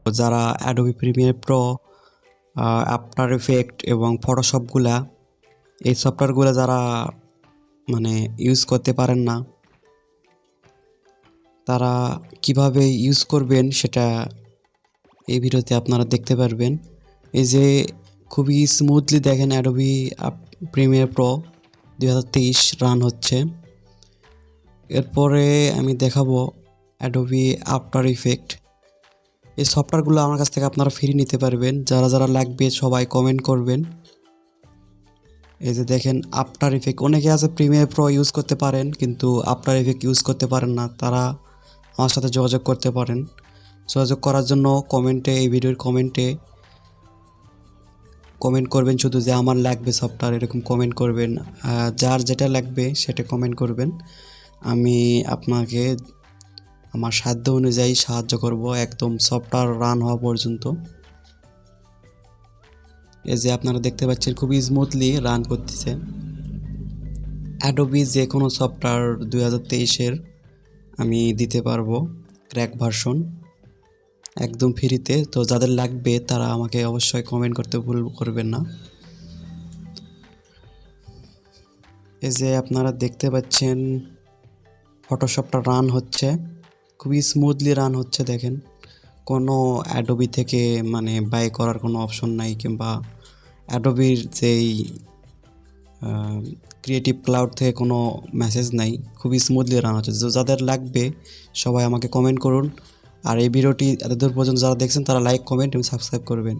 যারা Adobe Premiere Pro, after effect এবং ফটোশপগুলা এই সফটওয়্যারগুলো যারা ইউজ করতে পারেন না, তারা কিভাবে ইউজ করবেন সেটা এই ভিডিওতে আপনারা দেখতে পারবেন। এই যে খুবই স্মুথলি দেখেন অ্যাডোবি প্রিমিয়ার প্রো 2023 রান হচ্ছে। এরপরে আমি দেখাবো অ্যাডোবি আফটার ইফেক্ট। এই সফটওয়্যারগুলো আমার কাছ থেকে আপনারা ফ্রি নিতে পারবেন। যারা যারা লাগবে সবাই কমেন্ট করবেন। এই যে দেখেন আফটার ইফেক্ট, অনেকে আছে প্রিমিয়ার প্রো ইউজ করতে পারেন কিন্তু আফটার ইফেক্ট ইউজ করতে পারেন না, তারা আমার সাথে যোগাযোগ করতে পারেন। যোগাযোগ করার জন্য এই ভিডিওর কমেন্টে কমেন্ট করবেন শুধু যে আমার লাগবে সফটওয়্যার, এরকম কমেন্ট করবেন। যার যেটা লাগবে সেটা কমেন্ট করবেন, আমি আপনাকে আমার সাধ্য অনুযায়ী সাহায্য করব একদম সফটওয়্যার রান হওয়া পর্যন্ত। এই যে আপনারা দেখতে পাচ্ছেন খুবই স্মুথলি রান করতেছে। অ্যাডোবি যে কোনো সফটওয়্যার 2023-এর আমি দিতে পারবো ক্র্যাক ভার্সন একদম ফ্রিতে। তো যাদের লাগবে তারা আমাকে অবশ্যই কমেন্ট করতে ভুল করবেন না। এই যে আপনারা দেখতে পাচ্ছেন ফটোশপটা রান হচ্ছে, খুবই স্মুথলি রান হচ্ছে। দেখেন কোনো অ্যাডোবি থেকে বাই করার কোনো অপশন নাই, কিংবা অ্যাডোবির যেই ক্রিয়েটিভ ক্লাউড থেকে কোনো মেসেজ নাই, খুবই স্মুথলি রান হচ্ছে। যাদের লাগবে সবাই আমাকে কমেন্ট করুন। আর এই ভিডিওটি এতদূর পর্যন্ত যারা দেখছেন তারা লাইক, কমেন্ট এবং সাবস্ক্রাইব করবেন।